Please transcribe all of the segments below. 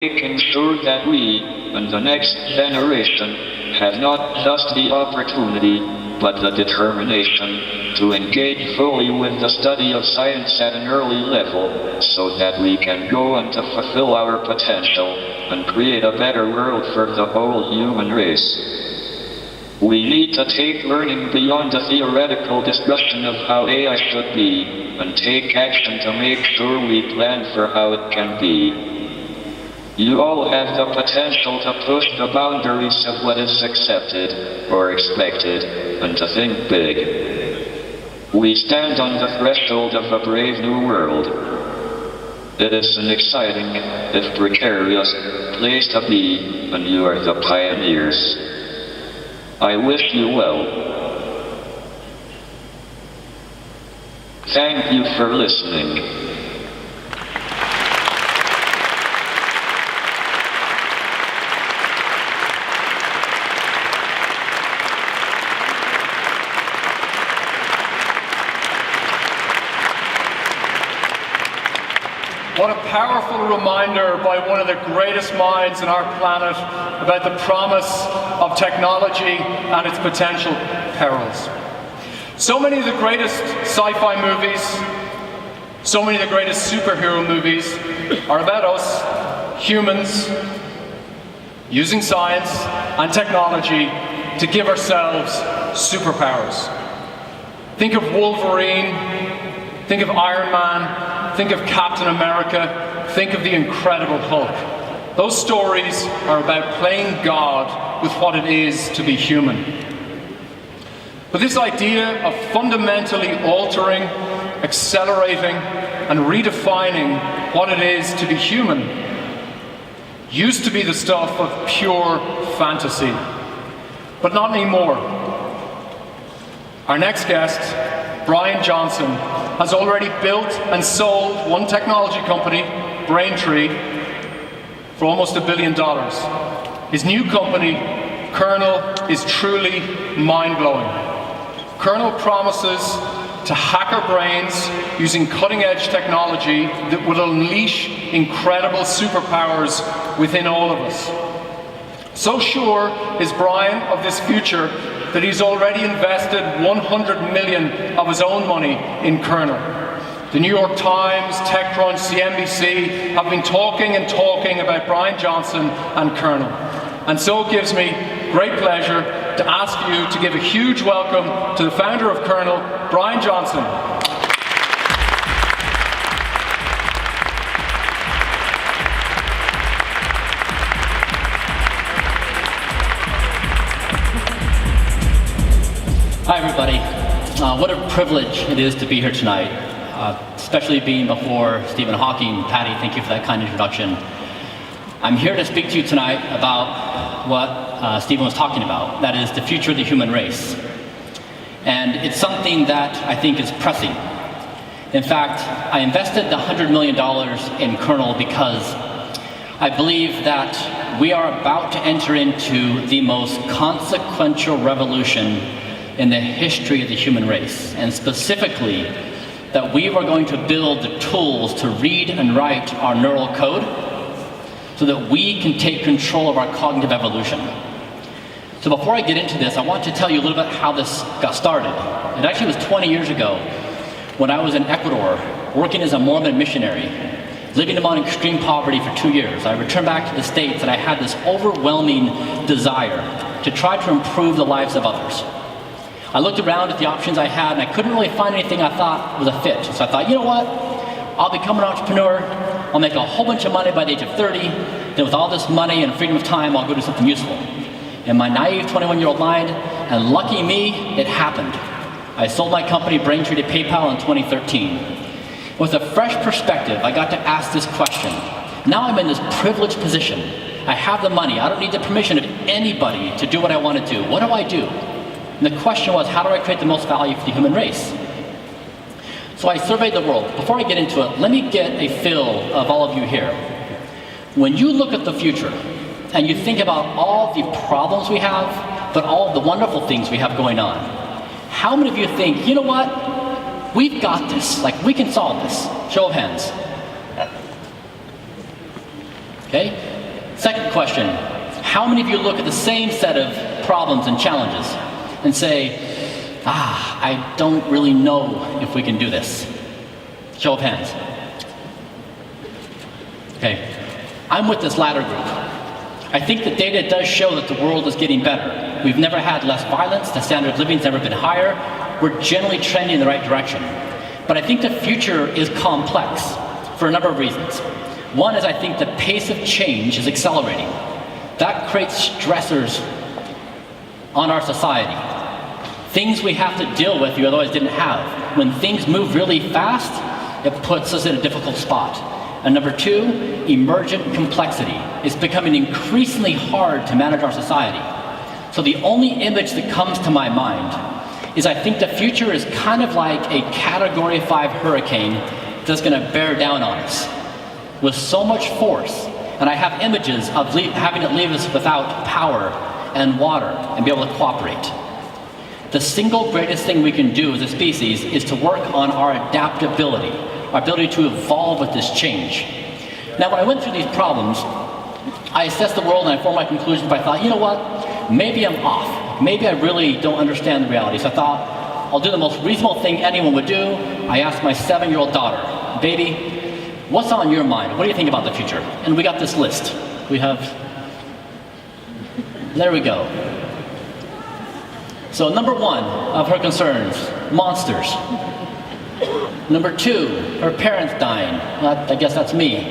making sure that we, and the next generation, have not just the opportunity, but the determination, to engage fully with the study of science at an early level, so that we can go on to fulfill our potential, and create a better world for the whole human race. We need to take learning beyond the theoretical discussion of how AI should be, and take action to make sure we plan for how it can be. You all have the potential to push the boundaries of what is accepted, or expected, and to think big. We stand on the threshold of a brave new world. It is an exciting, if precarious, place to be, and you are the pioneers. I wish you well. Thank you for listening. What a powerful reminder by one of the greatest minds on our planet about the promise of technology and its potential perils. So many of the greatest sci-fi movies, so many of the greatest superhero movies are about us, humans, using science and technology to give ourselves superpowers. Think of Wolverine, think of Iron Man, think of Captain America, think of the Incredible Hulk. Those stories are about playing God with what it is to be human. But this idea of fundamentally altering, accelerating, and redefining what it is to be human used to be the stuff of pure fantasy, but not anymore. Our next guest, Brian Johnson, has already built and sold one technology company, Braintree, for almost $1 billion. His new company, Kernel, is truly mind-blowing. Kernel promises to hack our brains using cutting-edge technology that will unleash incredible superpowers within all of us. So sure is Brian of this future that he's already invested $100 million of his own money in Kernel. The New York Times, TechCrunch, CNBC have been talking and talking about Brian Johnson and Kernel. And so it gives me great pleasure to ask you to give a huge welcome to the founder of Kernel, Brian Johnson. Hi everybody. What a privilege it is to be here tonight, especially being before Stephen Hawking. Patty, thank you for that kind introduction. I'm here to speak to you tonight about what Stephen was talking about, that is the future of the human race. And it's something that I think is pressing. In fact, I invested the $100 million in Kernel because I believe that we are about to enter into the most consequential revolution in the history of the human race, and specifically that we are going to build the tools to read and write our neural code so that we can take control of our cognitive evolution. So before I get into this, I want to tell you a little bit how this got started. It actually was 20 years ago when I was in Ecuador working as a Mormon missionary, living among extreme poverty for 2 years. I returned back to the States and I had this overwhelming desire to try to improve the lives of others. I looked around at the options I had and I couldn't really find anything I thought was a fit. So I thought, you know what? I'll become an entrepreneur. I'll make a whole bunch of money by the age of 30. Then with all this money and freedom of time, I'll go do something useful. In my naive 21-year-old mind, and lucky me, it happened. I sold my company Braintree to PayPal in 2013. With a fresh perspective, I got to ask this question. Now I'm in this privileged position. I have the money. I don't need the permission of anybody to do what I want to do. What do I do? And the question was, how do I create the most value for the human race? So I surveyed the world. Before I get into it, let me get a feel of all of you here. When you look at the future, and you think about all the problems we have, but all of the wonderful things we have going on, how many of you think, you know what? We've got this. Like, we can solve this. Show of hands. Okay? Second question, how many of you look at the same set of problems and challenges and say, I don't really know if we can do this? Show of hands. Okay, I'm with this latter group. I think the data does show that the world is getting better. We've never had less violence, the standard of living has never been higher. We're generally trending in the right direction. But I think the future is complex for a number of reasons. One is I think the pace of change is accelerating. That creates stressors on our society. Things we have to deal with you otherwise didn't have. When things move really fast, it puts us in a difficult spot. And number two, emergent complexity. It's becoming increasingly hard to manage our society. So the only image that comes to my mind is I think the future is kind of like a Category 5 hurricane that's going to bear down on us with so much force. And I have images of having it leave us without power and water and be able to cooperate. The single greatest thing we can do as a species is to work on our adaptability, our ability to evolve with this change. Now, when I went through these problems, I assessed the world and I formed my conclusions, but I thought, you know what? Maybe I'm off. Maybe I really don't understand the reality. So I thought, I'll do the most reasonable thing anyone would do. I asked my 7-year-old daughter, baby, what's on your mind? What do you think about the future? And we got this list. There we go. So number 1 of her concerns, monsters. Number 2, her parents dying. Well, I guess that's me.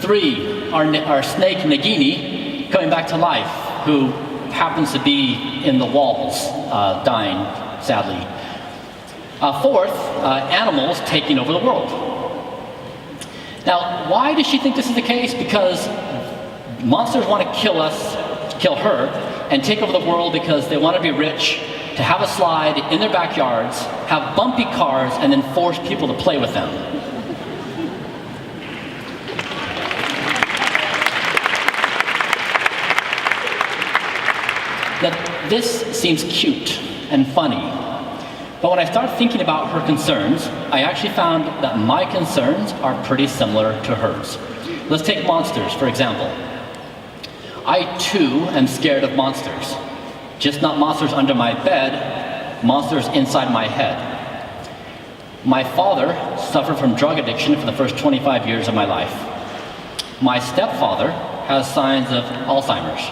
3, our snake Nagini coming back to life, who happens to be in the walls, dying, sadly. 4th, animals taking over the world. Now, why does she think this is the case? Because monsters want to kill us, kill her, and take over the world because they want to be rich, to have a slide in their backyards, have bumpy cars, and then force people to play with them. Now, this seems cute and funny. But when I started thinking about her concerns, I actually found that my concerns are pretty similar to hers. Let's take monsters, for example. I too am scared of monsters. Just not monsters under my bed, monsters inside my head. My father suffered from drug addiction for the first 25 years of my life. My stepfather has signs of Alzheimer's.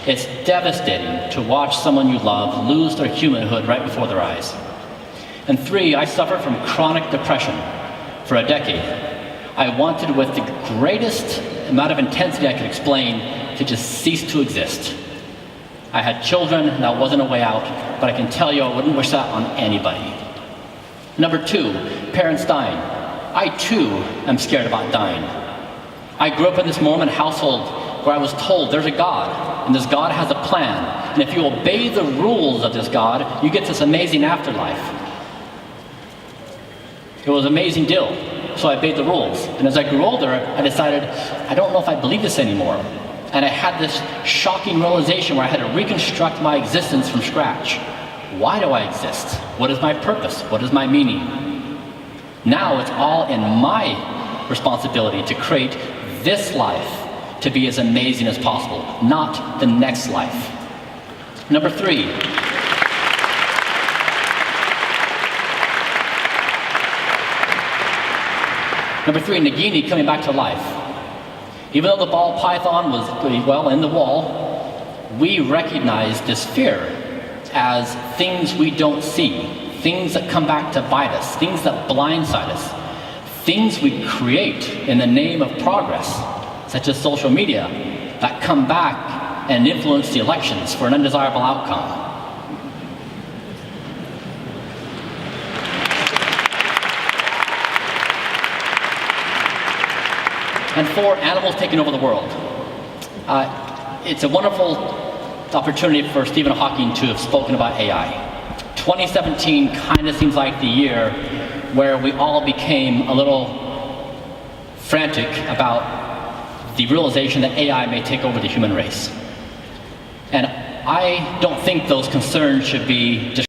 It's devastating to watch someone you love lose their humanhood right before their eyes. And 3, I suffered from chronic depression for a decade. I wanted, with the greatest amount of intensity I could explain, to just cease to exist. I had children, and that wasn't a way out, but I can tell you I wouldn't wish that on anybody. Number 2, parents dying. I too am scared about dying. I grew up in this Mormon household where I was told there's a God, and this God has a plan, and if you obey the rules of this God, you get this amazing afterlife. It was an amazing deal, so I obeyed the rules. And as I grew older, I decided, I don't know if I believe this anymore. And I had this shocking realization where I had to reconstruct my existence from scratch. Why do I exist? What is my purpose? What is my meaning? Now it's all in my responsibility to create this life to be as amazing as possible, not the next life. Number 3. Number 3, Nagini coming back to life. Even though the ball python was well in the wall, we recognize this fear as things we don't see, things that come back to bite us, things that blindside us, things we create in the name of progress, such as social media, that come back and influence the elections for an undesirable outcome. And 4, animals taking over the world. It's a wonderful opportunity for Stephen Hawking to have spoken about AI. 2017 kind of seems like the year where we all became a little frantic about the realization that AI may take over the human race. And I don't think those concerns should be